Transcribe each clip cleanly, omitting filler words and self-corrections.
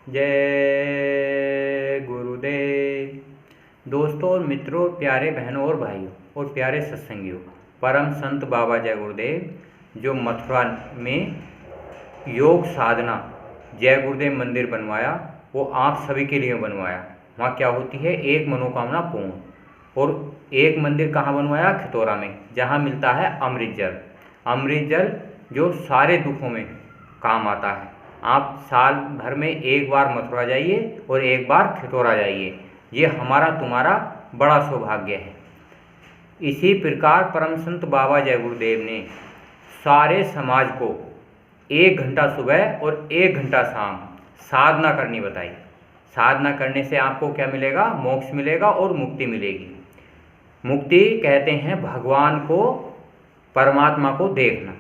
जय गुरुदेव। दोस्तों और मित्रों, प्यारे बहनों और भाइयों और प्यारे सत्संगियों, परम संत बाबा जय गुरुदेव जो मथुरा में योग साधना जय गुरुदेव मंदिर बनवाया, वो आप सभी के लिए बनवाया। वहाँ क्या होती है, एक मनोकामना पूर्ण। और एक मंदिर कहाँ बनवाया, खितौरा में, जहाँ मिलता है अमृत जल। अमृत जल जो सारे दुखों में काम आता है। आप साल भर में एक बार मथुरा जाइए और एक बार खितौरा जाइए, ये हमारा तुम्हारा बड़ा सौभाग्य है। इसी प्रकार परम संत बाबा जय गुरुदेव ने सारे समाज को 1 घंटा सुबह और 1 घंटा शाम साधना करनी बताई। साधना करने से आपको क्या मिलेगा, मोक्ष मिलेगा और मुक्ति मिलेगी। मुक्ति कहते हैं भगवान को, परमात्मा को देखना।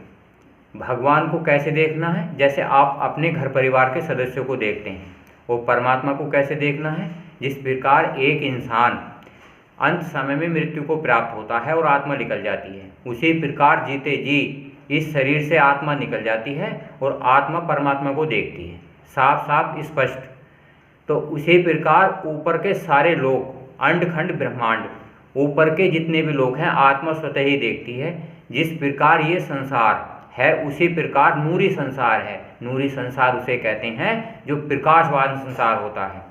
भगवान को कैसे देखना है, जैसे आप अपने घर परिवार के सदस्यों को देखते हैं। और परमात्मा को कैसे देखना है, जिस प्रकार एक इंसान अंत समय में मृत्यु को प्राप्त होता है और आत्मा निकल जाती है, उसी प्रकार जीते जी इस शरीर से आत्मा निकल जाती है और आत्मा परमात्मा को देखती है, साफ साफ स्पष्ट। तो उसी प्रकार ऊपर के सारे लोग, अंडखंड ब्रह्मांड, ऊपर के जितने भी लोग हैं, आत्मा स्वतः ही देखती है। जिस प्रकार ये संसार है उसी प्रकार नूरी संसार है। नूरी संसार उसे कहते हैं जो प्रकाशवान संसार होता है।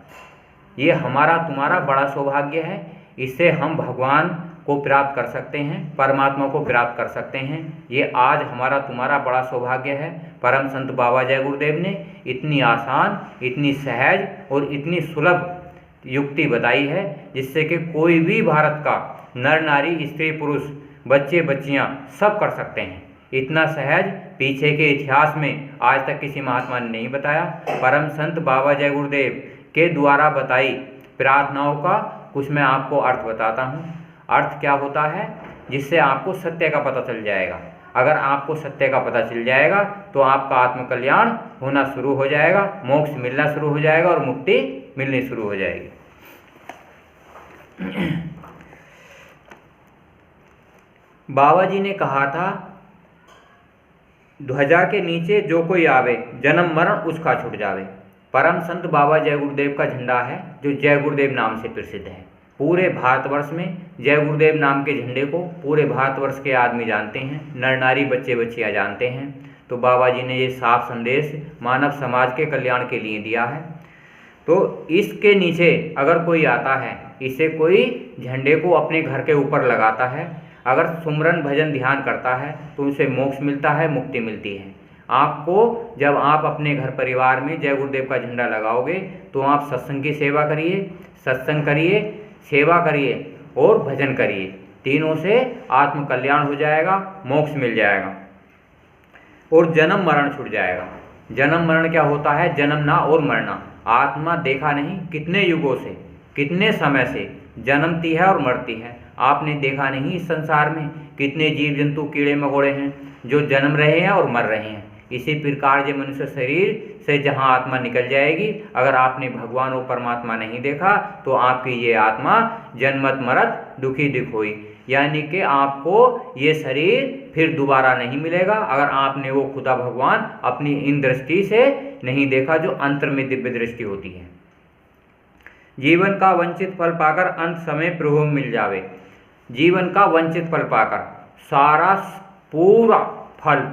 ये हमारा तुम्हारा बड़ा सौभाग्य है। इससे हम भगवान को प्राप्त कर सकते हैं, परमात्मा को प्राप्त कर सकते हैं। ये आज हमारा तुम्हारा बड़ा सौभाग्य है। परम संत बाबा जय गुरुदेव ने इतनी आसान, इतनी सहज और इतनी सुलभ युक्ति बताई है, जिससे कि कोई भी भारत का नर नारी, स्त्री पुरुष, बच्चे बच्चियां सब कर सकते हैं। इतना सहज पीछे के इतिहास में आज तक किसी महात्मा ने नहीं बताया। परम संत बाबा जय गुरुदेव के द्वारा बताई प्रार्थनाओं का कुछ मैं आपको अर्थ बताता हूँ। अर्थ क्या होता है, जिससे आपको सत्य का पता चल जाएगा। अगर आपको सत्य का पता चल जाएगा तो आपका आत्मकल्याण होना शुरू हो जाएगा, मोक्ष मिलना शुरू हो जाएगा और मुक्ति मिलनी शुरू हो जाएगी। बाबा जी ने कहा था, ध्वजा के नीचे जो कोई आवे, जन्म मरण उसका छूट जावे। परम संत बाबा जय गुरुदेव का झंडा है जो जय गुरुदेव नाम से प्रसिद्ध है। पूरे भारतवर्ष में जय गुरुदेव नाम के झंडे को पूरे भारतवर्ष के आदमी जानते हैं, नर नारी, बच्चे बच्चियाँ जानते हैं। तो बाबा जी ने ये साफ संदेश मानव समाज के कल्याण के लिए दिया है। तो इसके नीचे अगर कोई आता है, इसे कोई झंडे को अपने घर के ऊपर लगाता है, अगर सुमरन भजन ध्यान करता है तो उसे मोक्ष मिलता है, मुक्ति मिलती है। आपको जब आप अपने घर परिवार में जय गुरुदेव का झंडा लगाओगे तो आप सत्संग की सेवा करिए, सत्संग करिए, सेवा करिए और भजन करिए। तीनों से आत्म कल्याण हो जाएगा, मोक्ष मिल जाएगा और जन्म मरण छूट जाएगा। जन्म मरण क्या होता है, जन्मना और मरना। आत्मा देखा नहीं कितने युगों से, कितने समय से जन्मती है और मरती है। आपने देखा नहीं इस संसार में कितने जीव जंतु, कीड़े मकोड़े हैं जो जन्म रहे हैं और मर रहे हैं। इसी प्रकार जो मनुष्य शरीर से जहाँ आत्मा निकल जाएगी, अगर आपने भगवान और परमात्मा नहीं देखा तो आपकी ये आत्मा जन्मत मरत दुखी दुख हुई, यानी कि आपको ये शरीर फिर दोबारा नहीं मिलेगा अगर आपने वो खुदा भगवान अपनी इन दृष्टि से नहीं देखा जो अंतर में दिव्य दृष्टि होती है। जीवन का वंचित फल पाकर अंत समय प्रभु मिल जावे। जीवन का वंचित फल पाकर, सारा पूरा फल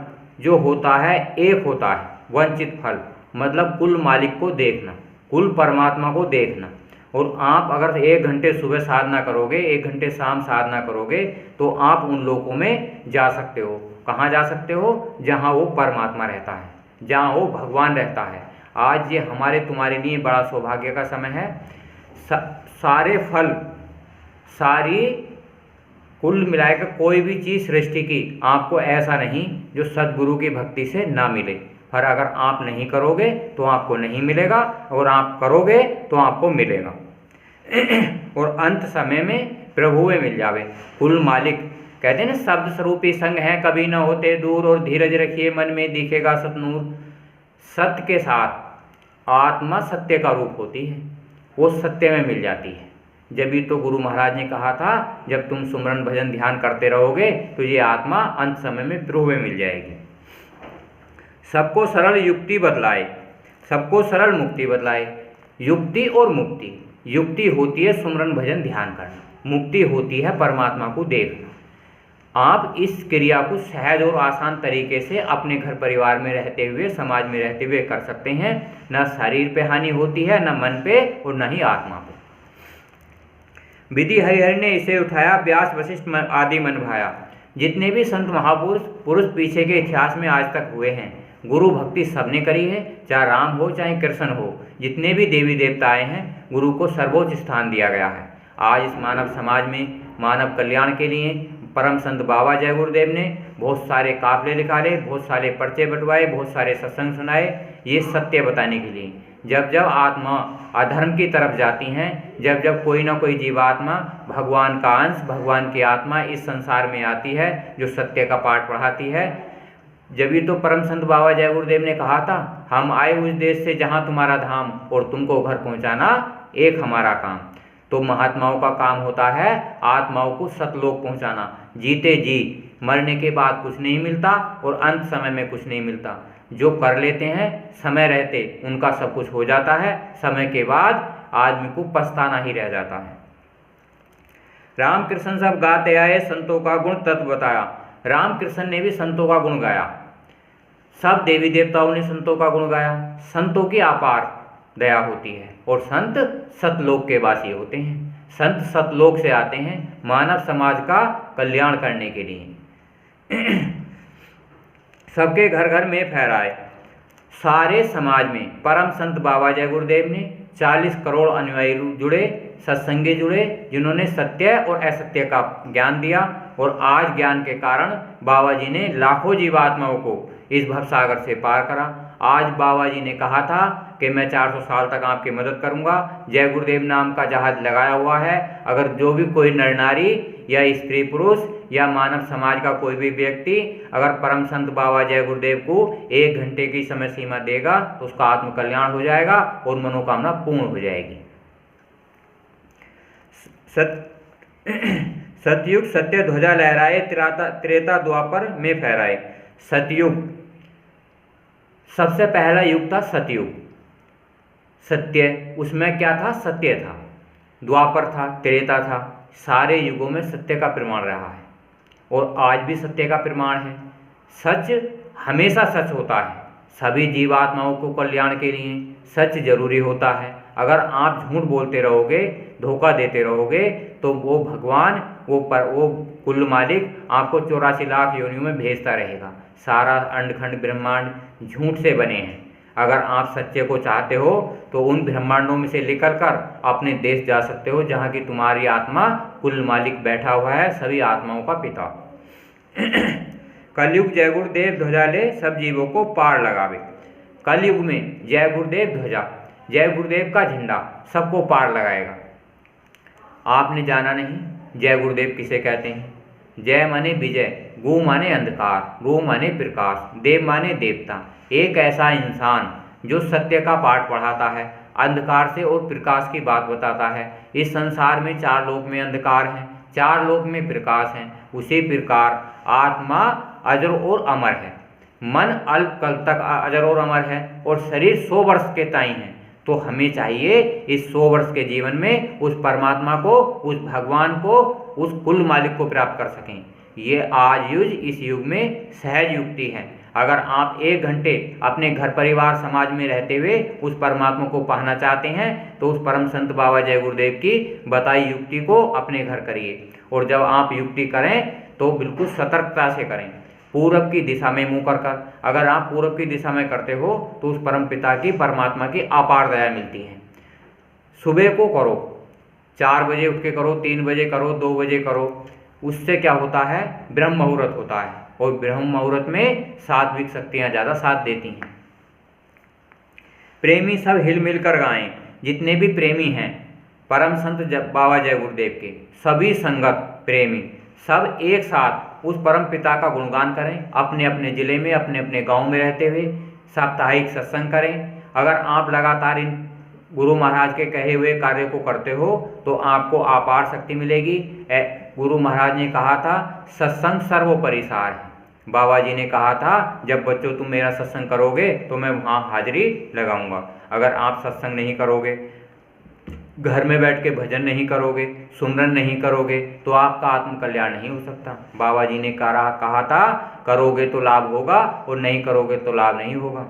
जो होता है एक होता है। वंचित फल मतलब कुल मालिक को देखना, कुल परमात्मा को देखना। और आप अगर 1 घंटे सुबह साधना करोगे, 1 घंटे शाम साधना करोगे, तो आप उन लोकों में जा सकते हो। कहाँ जा सकते हो, जहाँ वो परमात्मा रहता है, जहाँ वो भगवान रहता है। आज ये हमारे तुम्हारे लिए बड़ा सौभाग्य का समय है। सारे फल, सारी कुल मिलाकर कोई भी चीज़ सृष्टि की आपको ऐसा नहीं जो सद्गुरु की भक्ति से ना मिले। पर अगर आप नहीं करोगे तो आपको नहीं मिलेगा, और आप करोगे तो आपको मिलेगा। और अंत समय में प्रभु में मिल जावे। कुल मालिक कहते हैं ना, शब्द स्वरूपी संग है कभी न होते दूर, और धीरज रखिए मन में दिखेगा सतनूर। सत्य के साथ आत्मा सत्य का रूप होती है, वो सत्य में मिल जाती है। जब भी तो गुरु महाराज ने कहा था, जब तुम सुमरन भजन ध्यान करते रहोगे तो ये आत्मा अंत समय में प्रभु में मिल जाएगी। सबको सरल युक्ति बतलाए, सबको सरल मुक्ति बतलाए। युक्ति और मुक्ति, युक्ति होती है सुमरन भजन ध्यान करना, मुक्ति होती है परमात्मा को देखना। आप इस क्रिया को सहज और आसान तरीके से अपने घर परिवार में रहते हुए, समाज में रहते हुए कर सकते हैं। न शरीर पे हानि होती है, न मन पे और न ही आत्मा पे। विधि हरिहर ने इसे उठाया, व्यास वशिष्ठ आदि मन भाया। जितने भी संत महापुरुष पुरुष पीछे के इतिहास में आज तक हुए हैं, गुरु भक्ति सबने करी है, चाहे राम हो चाहे कृष्ण हो। जितने भी देवी देवता आए हैं, गुरु को सर्वोच्च स्थान दिया गया है। आज इस मानव समाज में मानव कल्याण के लिए परम संत बाबा जय गुरुदेव ने बहुत सारे काफले निकाले, बहुत सारे पर्चे बंटवाए, बहुत सारे सत्संग सुनाए, ये सत्य बताने के लिए। जब जब आत्मा अधर्म की तरफ जाती हैं, जब जब कोई ना कोई जीवात्मा भगवान का अंश, भगवान की आत्मा इस संसार में आती है, जो सत्य का पाठ पढ़ाती है, जब ही तो परम संत बाबा जय गुरुदेव ने कहा था, हम आए उस देश से जहाँ तुम्हारा धाम, और तुमको घर पहुँचाना एक हमारा काम। तो महात्माओं का काम होता है आत्माओं को सतलोक पहुँचाना। जीते जी मरने के बाद कुछ नहीं मिलता और अंत समय में कुछ नहीं मिलता। जो कर लेते हैं समय रहते उनका सब कुछ हो जाता है, समय के बाद आदमी को पछताना ही रह जाता है। रामकृष्ण सब गाते आए, संतों का गुण तत्व बताया। रामकृष्ण ने भी संतों का गुण गाया, सब देवी देवताओं ने संतों का गुण गाया। संतों की अपार दया होती है और संत सतलोक के वासी होते हैं। संत सतलोक से आते हैं मानव समाज का कल्याण करने के लिए। सबके घर घर में फहराए, सारे समाज में परम संत बाबा जय गुरुदेव ने 40 करोड़ अनुयायी जुड़े, सत्संगी जुड़े, जिन्होंने सत्य और असत्य का ज्ञान दिया। और आज ज्ञान के कारण बाबा जी ने लाखों जीवात्माओं को इस भवसागर से पार करा। आज बाबा जी ने कहा था कि मैं 400 साल तक आपकी मदद करूंगा। जय गुरुदेव नाम का जहाज लगाया हुआ है। अगर जो भी कोई नर नारी या स्त्री पुरुष या मानव समाज का कोई भी व्यक्ति अगर परम संत बाबा जय गुरुदेव को 1 घंटे की समय सीमा देगा तो उसका आत्म कल्याण हो जाएगा और मनोकामना पूर्ण हो जाएगी। सतयुग सत्य ध्वजा लहराए, त्रेता द्वापर में फहराए। सतयुग सबसे पहला युग था सतयुग। सत्य उसमें क्या था? सत्य था। द्वापर था, त्रेता था। सारे युगों में सत्य का प्रमाण रहा है और आज भी सत्य का प्रमाण है। सच हमेशा सच होता है। सभी जीवात्माओं को कल्याण के लिए सच जरूरी होता है। अगर आप झूठ बोलते रहोगे, धोखा देते रहोगे तो वो भगवान, वो कुल मालिक आपको 84 लाख योनियों में भेजता रहेगा। सारा अंडखंड ब्रह्मांड झूठ से बने हैं। अगर आप सत्य को चाहते हो तो उन ब्रह्मांडों में से निकलकर अपने देश जा सकते हो जहाँ की तुम्हारी आत्मा कुल मालिक बैठा हुआ है, सभी आत्माओं का पिता। कलयुग जय गुरुदेव ध्वजा ले, सब जीवों को पार लगावे। कलयुग में जय गुरुदेव ध्वजा, जय गुरुदेव का झंडा सबको पार लगाएगा। आपने जाना नहीं जय गुरुदेव किसे कहते हैं? जय माने विजय, गु माने अंधकार, रू माने प्रकाश, देव माने देवता। एक ऐसा इंसान जो सत्य का पाठ पढ़ाता है, अंधकार से और प्रकाश की बात बताता है। इस संसार में 4 लोक में अंधकार है, 4 लोक में प्रकाश है। उसी प्रकार आत्मा अजर और अमर है, मन अल्प कल तक अजर और अमर है और शरीर 100 वर्ष के ताई है। तो हमें चाहिए इस 100 वर्ष के जीवन में उस परमात्मा को, उस भगवान को, उस कुल मालिक को प्राप्त कर सकें। ये आज युग, इस युग में सहज युक्ति है। अगर आप 1 घंटे अपने घर परिवार समाज में रहते हुए उस परमात्मा को पाना चाहते हैं तो उस परम संत बाबा जय गुरुदेव की बताई युक्ति को अपने घर करिए। और जब आप युक्ति करें तो बिल्कुल सतर्कता से करें, पूरब की दिशा में मुँह कर। अगर आप पूरब की दिशा में करते हो तो उस परम पिता की, परमात्मा की अपार दया मिलती है। सुबह को करो, 4 बजे उठ के करो, 3 बजे करो, 2 बजे करो। उससे क्या होता है? ब्रह्म मुहूर्त होता है और ब्रह्म मुहूर्त में सात्विक शक्तियाँ ज़्यादा साथ देती हैं। प्रेमी सब हिल मिल कर गाएं। जितने भी प्रेमी हैं परम संत बाबा जय गुरुदेव के, सभी संगत प्रेमी सब एक साथ उस परम पिता का गुणगान करें। अपने अपने ज़िले में, अपने अपने गांव में रहते हुए साप्ताहिक सत्संग करें। अगर आप लगातार इन गुरु महाराज के कहे हुए कार्य को करते हो तो आपको अपार शक्ति मिलेगी। गुरु महाराज ने कहा था सत्संग सर्वोपरि सार है। बाबा जी ने कहा था जब बच्चों तुम मेरा सत्संग करोगे तो मैं वहाँ हाजिरी लगाऊंगा। अगर आप सत्संग नहीं करोगे, घर में बैठ के भजन नहीं करोगे, सुमरन नहीं करोगे, तो आपका आत्म कल्याण नहीं हो सकता। बाबा जी ने कहा था करोगे तो लाभ होगा और नहीं करोगे तो लाभ नहीं होगा।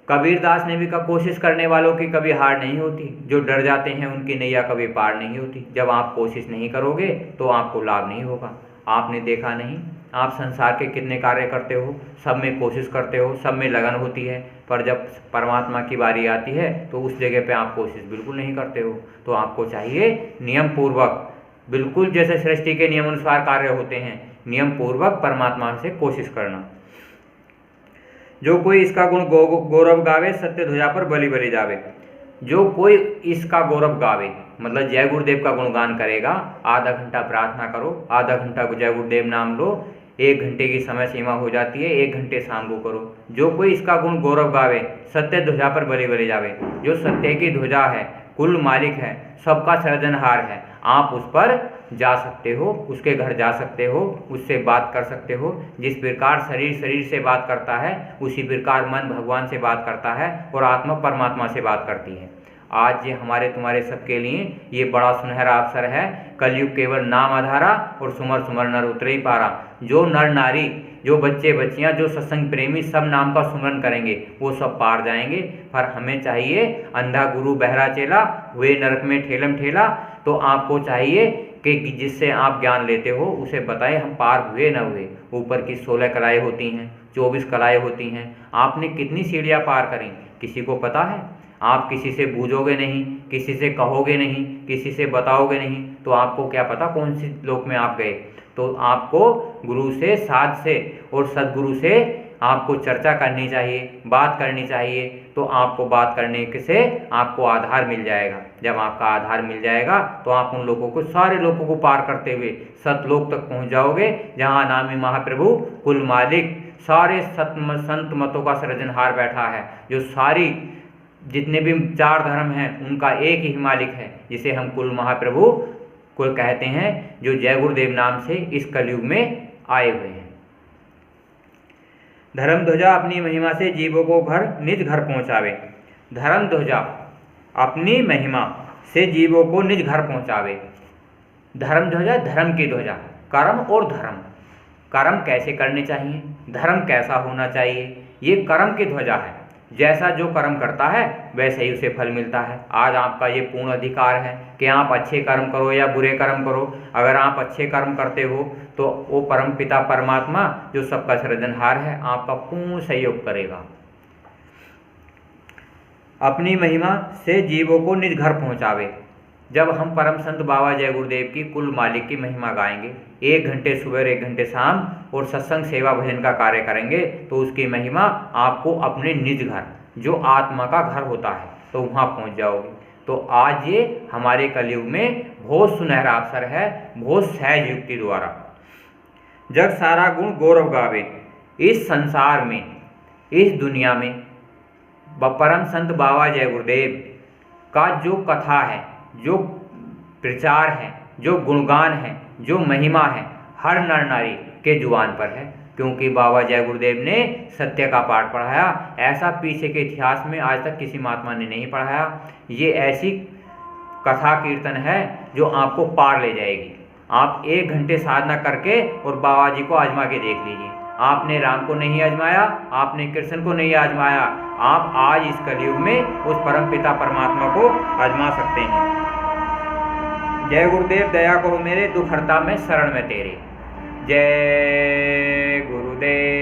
कबीरदास ने भी कहा कोशिश करने वालों की कभी हार नहीं होती, जो डर जाते हैं उनकी नैया कभी पार नहीं होती। जब आप कोशिश नहीं करोगे तो आपको लाभ नहीं होगा। आपने देखा नहीं, आप संसार के कितने कार्य करते हो, सब में कोशिश करते हो, सब में लगन होती है, पर जब परमात्मा की बारी आती है तो उस जगह पे आप कोशिश बिल्कुल नहीं करते हो। तो आपको चाहिए नियम पूर्वक, बिल्कुल जैसे सृष्टि के नियमानुसार कार्य होते हैं, नियम पूर्वक परमात्मा से कोशिश करना। जो कोई इसका गुण गौरव गावे, सत्य ध्वजा पर बलि बलि जावे। जो कोई इसका गौरव गावे मतलब जय गुरुदेव का गुणगान करेगा, आधा घंटा प्रार्थना करो, आधा घंटा जय गुरुदेव नाम लो, 1 घंटे की समय सीमा हो जाती है, 1 घंटे शाम को करो। जो कोई इसका गुण गौरव गावे, सत्य ध्वजा पर बलि बलि जावे। जो सत्य की ध्वजा है, कुल मालिक है, सबका सृजनहार है, आप उस पर जा सकते हो, उसके घर जा सकते हो, उससे बात कर सकते हो। जिस प्रकार शरीर से बात करता है, उसी प्रकार मन भगवान से बात करता है और आत्मा परमात्मा से बात करती है। आज ये हमारे तुम्हारे सबके लिए ये बड़ा सुनहरा अवसर है। कलयुग केवल नाम आधारा और सुमर सुमर नर उतरे ही पारा। जो नर नारी, जो बच्चे बच्चियां, जो सत्संग प्रेमी सब नाम का सुमरन करेंगे वो सब पार जाएंगे। पर हमें चाहिए अंधा गुरु बहरा चेला, हुए नरक में ठेलम ठेला। तो आपको चाहिए कि जिससे आप ज्ञान लेते हो उसे बताएं हम पार हुए न हुए। ऊपर की 16 कलाएँ होती हैं, 24 कलाएँ होती हैं, आपने कितनी सीढ़ियाँ पार करी किसी को पता है? आप किसी से बूझोगे नहीं, किसी से कहोगे नहीं, किसी से बताओगे नहीं, तो आपको क्या पता कौन सी लोक में आप गए। तो आपको गुरु से, साध से और सदगुरु से आपको चर्चा करनी चाहिए, बात करनी चाहिए। तो आपको बात करने से आपको आधार मिल जाएगा। जब आपका आधार मिल जाएगा तो आप उन लोगों को, सारे लोगों को पार करते हुए सतलोक तक पहुंच जाओगे, जहां नामी महाप्रभु कुल मालिक सारे संत मतों का सृजनहार बैठा है। जो सारी जितने भी 4 धर्म हैं उनका एक ही मालिक है, जिसे हम कुल महाप्रभु को कहते हैं, जो जय गुरुदेव नाम से इस कलयुग में आए हुए हैं। धर्म ध्वजा अपनी महिमा से जीवों को निज घर पहुंचावे। धर्म ध्वजा अपनी महिमा से जीवों को निज घर पहुंचावे। धर्म ध्वजा, धर्म की ध्वजा, कर्म और धर्म। कर्म कैसे करने चाहिए, धर्म कैसा होना चाहिए, ये कर्म की ध्वजा है। जैसा जो कर्म करता है वैसे ही उसे फल मिलता है। आज आपका ये पूर्ण अधिकार है कि आप अच्छे कर्म करो या बुरे कर्म करो। अगर आप अच्छे कर्म करते हो तो वो परम पिता परमात्मा जो सबका सृजनहार है आपका पूर्ण सहयोग करेगा। अपनी महिमा से जीवों को निज घर पहुंचावे। जब हम परम संत बाबा जय गुरुदेव की कुल मालिक की महिमा गाएंगे, 1 घंटे सुबह 1 घंटे शाम और सत्संग सेवा भजन का कार्य करेंगे, तो उसकी महिमा आपको अपने निज घर, जो आत्मा का घर होता है, तो वहाँ पहुँच जाओगे। तो आज ये हमारे कलयुग में बहुत सुनहरा अवसर है, बहुत सहज युक्ति द्वारा। जग सारा गुण गौरव गावे। इस संसार में, इस दुनिया में परम संत बाबा जय गुरुदेव का जो कथा है, जो प्रचार है, जो गुणगान है, जो महिमा है, हर नर नारी के जुबान पर है। क्योंकि बाबा जय गुरुदेव ने सत्य का पाठ पढ़ाया। ऐसा पीछे के इतिहास में आज तक किसी महात्मा ने नहीं पढ़ाया। ये ऐसी कथा कीर्तन है जो आपको पार ले जाएगी। आप 1 घंटे साधना करके और बाबा जी को आजमा के देख लीजिए। आपने राम को नहीं आजमाया, आपने कृष्ण को नहीं आजमाया, आप आज इस कलयुग में उस परम पिता परमात्मा को आजमा सकते हैं। जय गुरुदेव दया करो मेरे, दुख हरता मैं शरण में तेरे। जय गुरुदेव।